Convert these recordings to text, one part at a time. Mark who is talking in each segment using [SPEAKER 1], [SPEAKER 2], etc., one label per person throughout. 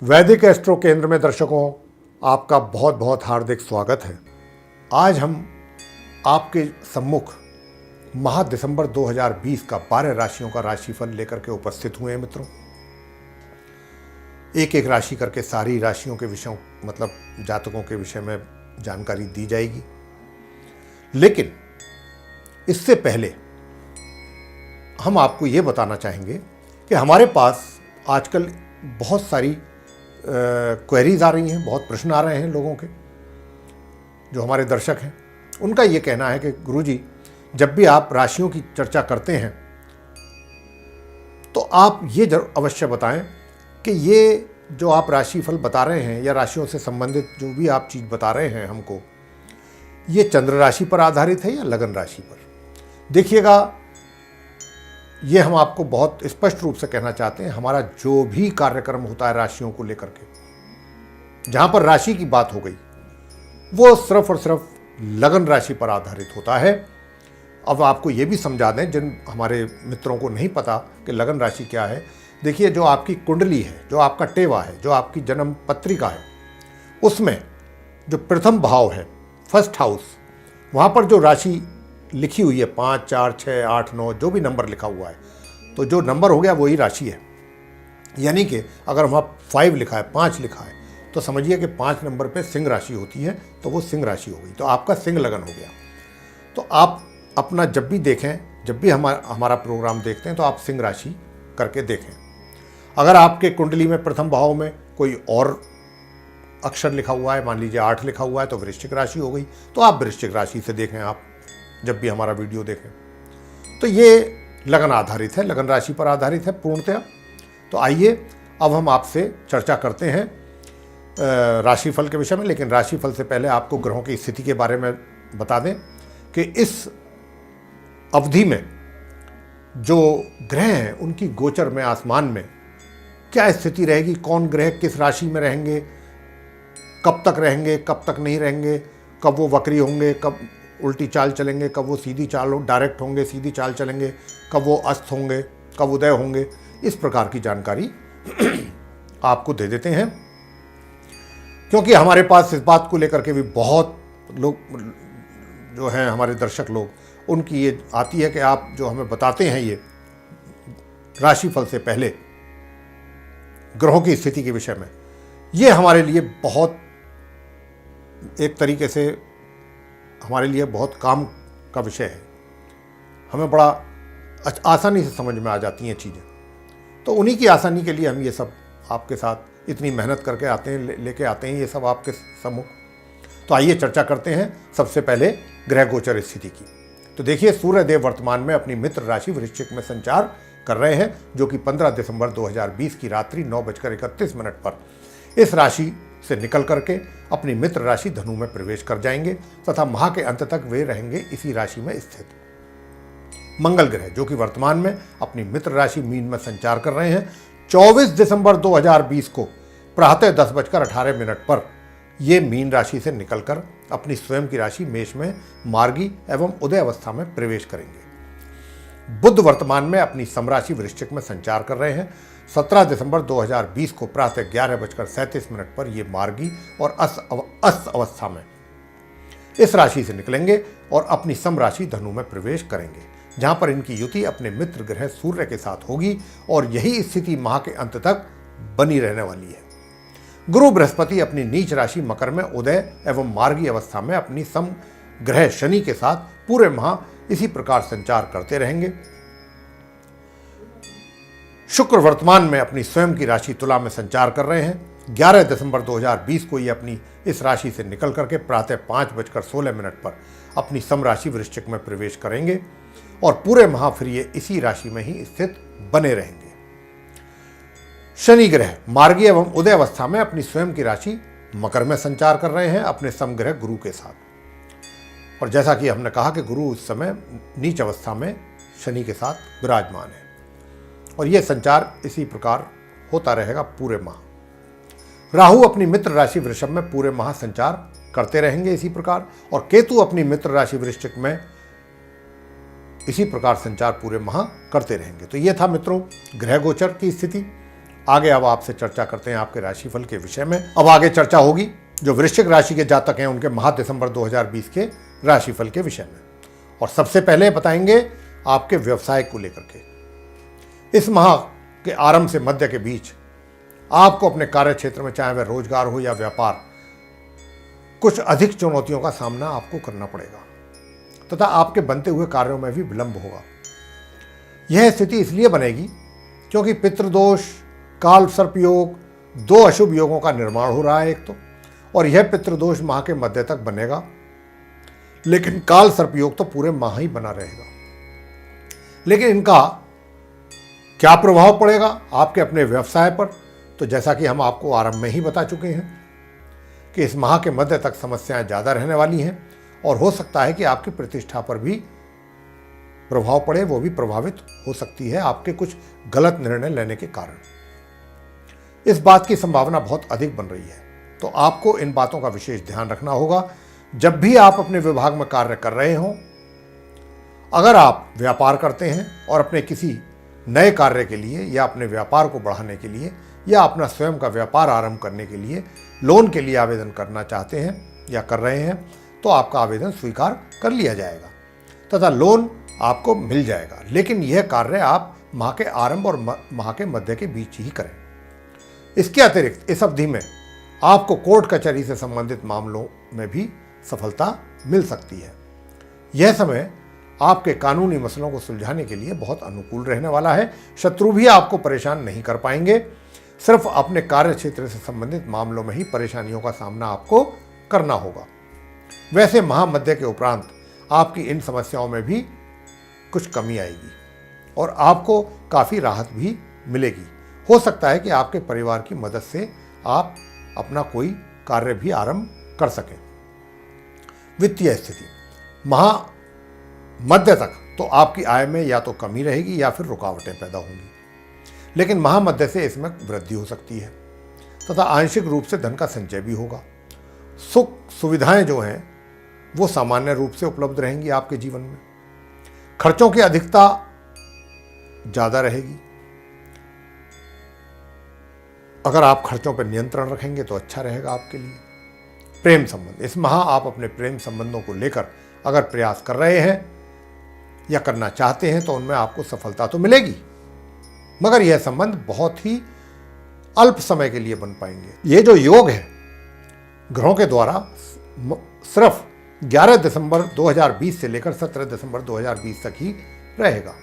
[SPEAKER 1] वैदिक एस्ट्रो केंद्र में दर्शकों आपका बहुत बहुत हार्दिक स्वागत है। आज हम आपके सम्मुख माह दिसंबर 2020 का 12 राशियों का राशिफल लेकर के उपस्थित हुए हैं मित्रों। एक एक राशि करके सारी राशियों के विषयों जातकों के विषय में जानकारी दी जाएगी। लेकिन इससे पहले हम आपको ये बताना चाहेंगे कि हमारे पास आजकल बहुत सारी क्वेरीज आ रही हैं, बहुत प्रश्न आ रहे हैं लोगों के, जो हमारे दर्शक हैं। उनका ये कहना है कि गुरुजी, जब भी आप राशियों की चर्चा करते हैं तो आप ये अवश्य बताएं कि ये जो आप राशिफल बता रहे हैं या राशियों से संबंधित जो भी आप चीज़ बता रहे हैं हमको, ये चंद्र राशि पर आधारित है या लगन राशि पर। देखिएगा, ये हम आपको बहुत स्पष्ट रूप से कहना चाहते हैं, हमारा जो भी कार्यक्रम होता है राशियों को लेकर के, जहां पर राशि की बात हो गई, वो सिर्फ और सिर्फ लगन राशि पर आधारित होता है। अब आपको ये भी समझा दें, जिन हमारे मित्रों को नहीं पता कि लगन राशि क्या है। देखिए, जो आपकी कुंडली है, जो आपका टेवा है, जो आपकी जन्म पत्रिका है, उसमें जो प्रथम भाव है, फर्स्ट हाउस, वहाँ पर जो राशि लिखी हुई है 5, 4, 6, 8, 9, जो भी नंबर लिखा हुआ है, तो जो नंबर हो गया वही राशि है। यानी कि अगर वहाँ 5 लिखा है, 5 लिखा है, तो समझिए कि 5 नंबर पे सिंह राशि होती है, तो वो सिंह राशि हो गई, तो आपका सिंह लगन हो गया। तो आप अपना जब भी देखें, जब भी हमारा प्रोग्राम देखते हैं, तो आप सिंह राशि करके देखें। अगर आपके कुंडली में प्रथम भाव में कोई और अक्षर लिखा हुआ है, मान लीजिए 8 लिखा हुआ है, तो वृश्चिक राशि हो गई, तो आप वृश्चिक राशि से देखें। आप जब भी हमारा वीडियो देखें, तो ये लगन आधारित है, लगन राशि पर आधारित है पूर्णतया। तो आइए अब हम आपसे चर्चा करते हैं राशिफल के विषय में। लेकिन राशिफल से पहले आपको ग्रहों की स्थिति के बारे में बता दें कि इस अवधि में जो ग्रह हैं उनकी गोचर में, आसमान में क्या स्थिति रहेगी, कौन ग्रह किस राशि में रहेंगे, कब तक रहेंगे, कब तक नहीं रहेंगे, कब वो वक्री होंगे, कब उल्टी चाल चलेंगे, कब वो सीधी चाल डायरेक्ट होंगे, सीधी चाल चलेंगे, कब वो अस्त होंगे, कब उदय होंगे, इस प्रकार की जानकारी आपको दे देते हैं। क्योंकि हमारे पास इस बात को लेकर के भी बहुत लोग जो हैं, हमारे दर्शक लोग, उनकी ये आती है कि आप जो हमें बताते हैं ये राशिफल से पहले ग्रहों की स्थिति के विषय में, ये हमारे लिए बहुत, एक तरीके से हमारे लिए बहुत काम का विषय है। हमें बड़ा आसानी से समझ में आ जाती हैं चीज़ें। तो उन्हीं की आसानी के लिए हम ये सब आपके साथ इतनी मेहनत करके आते हैं, लेके आते हैं ये सब आपके सम्मुख। तो आइए चर्चा करते हैं सबसे पहले ग्रह गोचर स्थिति की। तो देखिए, सूर्यदेव वर्तमान में अपनी मित्र राशि वृश्चिक में संचार कर रहे हैं, जो कि 15 दिसंबर 2020 की रात्रि 9:31 पर इस राशि से निकल करके अपनी मित्र राशि धनु में प्रवेश कर जाएंगे तथा माह के अंत तक वे रहेंगे इसी राशि में स्थित। मंगल ग्रह, जो कि वर्तमान में अपनी मित्र राशि मीन में संचार कर रहे हैं, 24 दिसंबर 2020 को प्रातः 10:18 पर ये मीन राशि से निकलकर अपनी स्वयं की राशि मेष में मार्गी एवं उदय अवस्था में प्रवेश करेंगे। बुध वर्तमान में अपनी समराशि वृश्चिक में संचार कर रहे हैं, 17 दिसंबर 2020 को प्रातः 11:37 पर ये मार्गी और अस्त अवस्था में इस राशि से निकलेंगे और अपनी समराशि धनु में प्रवेश करेंगे, जहां पर इनकी युति अपने मित्र ग्रह सूर्य के साथ होगी और यही स्थिति माह के अंत तक बनी रहने वाली है। गुरु बृहस्पति अपनी नीच राशि मकर में उदय एवं मार्गी अवस्था में अपनी सम ग्रह शनि के साथ पूरे माह इसी प्रकार संचार करते रहेंगे। शुक्र वर्तमान में अपनी स्वयं की राशि तुला में संचार कर रहे हैं, 11 दिसंबर 2020 को ये अपनी इस राशि से निकल करके प्रातः 5:16 पर अपनी समराशि वृश्चिक में प्रवेश करेंगे और पूरे माह फिर ये इसी राशि में ही स्थित बने रहेंगे। शनि ग्रह मार्गी एवं उदय अवस्था में अपनी स्वयं की राशि मकर में संचार कर रहे हैं अपने समग्रह गुरु के साथ। और जैसा कि हमने कहा कि गुरु इस समय नीच अवस्था में शनि के साथ विराजमान है और यह संचार इसी प्रकार होता रहेगा पूरे माह। राहु अपनी मित्र राशि वृषभ में पूरे माह संचार करते रहेंगे इसी प्रकार, और केतु अपनी मित्र राशि वृश्चिक में इसी प्रकार संचार पूरे माह करते रहेंगे। तो ये था मित्रों ग्रह गोचर की स्थिति। आगे अब आपसे चर्चा करते हैं आपके राशिफल के विषय में। अब आगे चर्चा होगी जो वृश्चिक राशि के जातक हैं उनके माह दिसंबर 2020 के राशिफल के विषय में। और सबसे पहले बताएंगे आपके व्यवसाय को लेकर के। इस माह के आरंभ से मध्य के बीच आपको अपने कार्य क्षेत्र में, चाहे वह रोजगार हो या व्यापार, कुछ अधिक चुनौतियों का सामना आपको करना पड़ेगा तथा आपके बनते हुए कार्यों में भी विलंब होगा। यह स्थिति इसलिए बनेगी क्योंकि पितृदोष, काल सर्प योग, 2 अशुभ योगों का निर्माण हो रहा है एक तो, और यह पितृदोष माह के मध्य तक बनेगा, लेकिन काल सर्प योग तो पूरे माह ही बना रहेगा। लेकिन इनका क्या प्रभाव पड़ेगा आपके अपने व्यवसाय पर, तो जैसा कि हम आपको आरंभ में ही बता चुके हैं कि इस माह के मध्य तक समस्याएं ज़्यादा रहने वाली हैं और हो सकता है कि आपकी प्रतिष्ठा पर भी प्रभाव पड़े, वो भी प्रभावित हो सकती है आपके कुछ गलत निर्णय लेने के कारण। इस बात की संभावना बहुत अधिक बन रही है, तो आपको इन बातों का विशेष ध्यान रखना होगा जब भी आप अपने विभाग में कार्य कर रहे हों। अगर आप व्यापार करते हैं और अपने किसी नए कार्य के लिए या अपने व्यापार को बढ़ाने के लिए या अपना स्वयं का व्यापार आरंभ करने के लिए लोन के लिए आवेदन करना चाहते हैं या कर रहे हैं, तो आपका आवेदन स्वीकार कर लिया जाएगा तथा लोन आपको मिल जाएगा। लेकिन यह कार्य आप माह के आरंभ और माह के मध्य के बीच ही करें। इसके अतिरिक्त इस अवधि में आपको कोर्ट कचहरी से संबंधित मामलों में भी सफलता मिल सकती है। यह समय आपके कानूनी मसलों को सुलझाने के लिए बहुत अनुकूल रहने वाला है। शत्रु भी आपको परेशान नहीं कर पाएंगे। सिर्फ अपने कार्य क्षेत्र से संबंधित मामलों में ही परेशानियों का सामना आपको करना होगा। वैसे माह मध्य के उपरांत आपकी इन समस्याओं में भी कुछ कमी आएगी और आपको काफ़ी राहत भी मिलेगी। हो सकता है कि आपके परिवार की मदद से आप अपना कोई कार्य भी आरंभ कर सकें। वित्तीय स्थिति माह मध्य तक तो आपकी आय में या तो कमी रहेगी या फिर रुकावटें पैदा होंगी, लेकिन माह मध्य से इसमें वृद्धि हो सकती है तथा आंशिक रूप से धन का संचय भी होगा। सुख सुविधाएं जो हैं वो सामान्य रूप से उपलब्ध रहेंगी आपके जीवन में। खर्चों की अधिकता ज़्यादा रहेगी। अगर आप खर्चों पर नियंत्रण रखेंगे तो अच्छा रहेगा आपके लिए। प्रेम संबंध, इस माह आप अपने प्रेम संबंधों को लेकर अगर प्रयास कर रहे हैं या करना चाहते हैं तो उनमें आपको सफलता तो मिलेगी, मगर यह संबंध बहुत ही अल्प समय के लिए बन पाएंगे। ये जो योग है ग्रहों के द्वारा सिर्फ 11 दिसंबर 2020 से लेकर 17 दिसंबर 2020 तक ही रहेगा।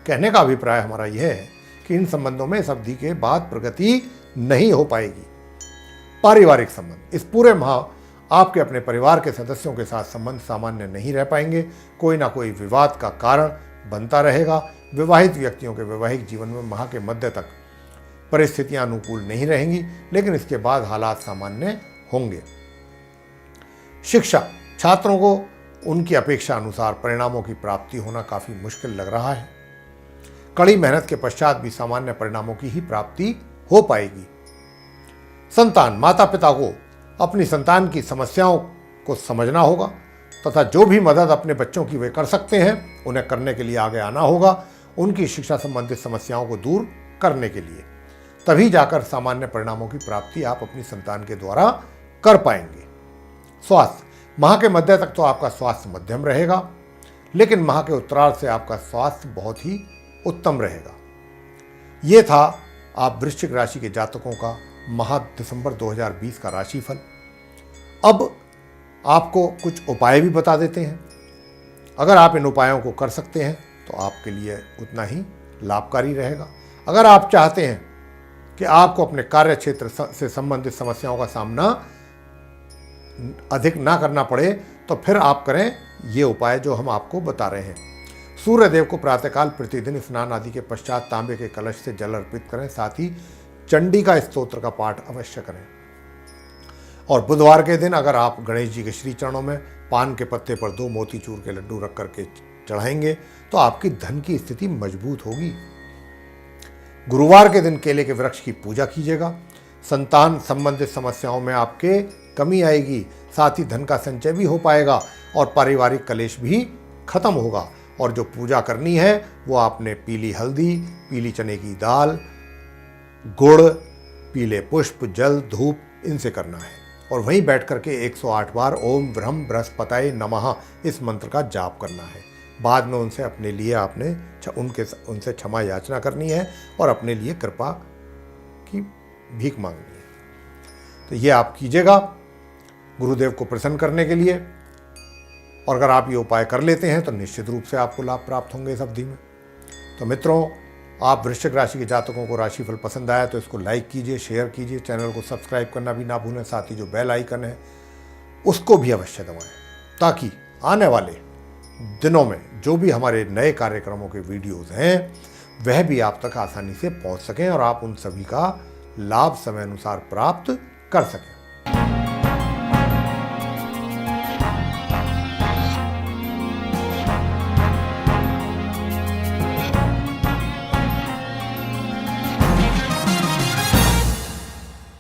[SPEAKER 1] कहने का अभिप्राय हमारा यह है कि इन संबंधों में इस अवधि के बाद प्रगति नहीं हो पाएगी। पारिवारिक संबंध, इस पूरे माह आपके अपने परिवार के सदस्यों के साथ संबंध सामान्य नहीं रह पाएंगे। कोई ना कोई विवाद का कारण बनता रहेगा। विवाहित व्यक्तियों के वैवाहिक जीवन में माह के मध्य तक परिस्थितियां अनुकूल नहीं रहेंगी, लेकिन इसके बाद हालात सामान्य होंगे। शिक्षा, छात्रों को उनकी अपेक्षा अनुसार परिणामों की प्राप्ति होना काफ़ी मुश्किल लग रहा है। कड़ी मेहनत के पश्चात भी सामान्य परिणामों की ही प्राप्ति हो पाएगी। संतान, माता पिता को अपनी संतान की समस्याओं को समझना होगा तथा जो भी मदद अपने बच्चों की वे कर सकते हैं उन्हें करने के लिए आगे आना होगा, उनकी शिक्षा संबंधित समस्याओं को दूर करने के लिए। तभी जाकर सामान्य परिणामों की प्राप्ति आप अपनी संतान के द्वारा कर पाएंगे। स्वास्थ्य, माह के मध्य तक तो आपका स्वास्थ्य मध्यम रहेगा, लेकिन माह के उत्तरार्ध से आपका स्वास्थ्य बहुत ही उत्तम रहेगा। ये था आप वृश्चिक राशि के जातकों का माह दिसंबर 2020 का राशिफल। अब आपको कुछ उपाय भी बता देते हैं। अगर आप इन उपायों को कर सकते हैं तो आपके लिए उतना ही लाभकारी रहेगा। अगर आप चाहते हैं कि आपको अपने कार्य क्षेत्र से संबंधित समस्याओं का सामना अधिक ना करना पड़े तो फिर आप करें ये उपाय जो हम आपको बता रहे हैं। सूर्यदेव को प्रातःकाल प्रतिदिन स्नान आदि के पश्चात तांबे के कलश से जल अर्पित करें, साथ ही चंडी का स्तोत्र का पाठ अवश्य करें। और बुधवार के दिन अगर आप गणेश जी के श्री चरणों में पान के पत्ते पर 2 मोतीचूर के लड्डू रख करके चढ़ाएंगे तो आपकी धन की स्थिति मजबूत होगी। गुरुवार के दिन केले के वृक्ष की पूजा कीजिएगा। संतान संबंधित समस्याओं में आपके कमी आएगी, साथ ही धन का संचय भी हो पाएगा और पारिवारिक कलेश भी खत्म होगा। और जो पूजा करनी है वो आपने पीली हल्दी, पीली चने की दाल, गुड़, पीले पुष्प, जल, धूप इनसे करना है और वहीं बैठ करके 108 बार ओम ब्रह्म बृहस्पतये नमः इस मंत्र का जाप करना है। बाद में उनसे अपने लिए आपने उनसे क्षमा याचना करनी है और अपने लिए कृपा की भीख मांगनी है। तो ये आप कीजिएगा गुरुदेव को प्रसन्न करने के लिए, और अगर आप ये उपाय कर लेते हैं तो निश्चित रूप से आपको लाभ प्राप्त होंगे इस अवधि में। तो मित्रों, आप वृश्चिक राशि के जातकों को राशिफल पसंद आया तो इसको लाइक कीजिए, शेयर कीजिए, चैनल को सब्सक्राइब करना भी ना भूलें, साथ ही जो बेल आइकन है उसको भी अवश्य दबाएं, ताकि आने वाले दिनों में जो भी हमारे नए कार्यक्रमों के वीडियोस हैं वह भी आप तक आसानी से पहुंच सकें और आप उन सभी का लाभ समय अनुसार प्राप्त कर सकें।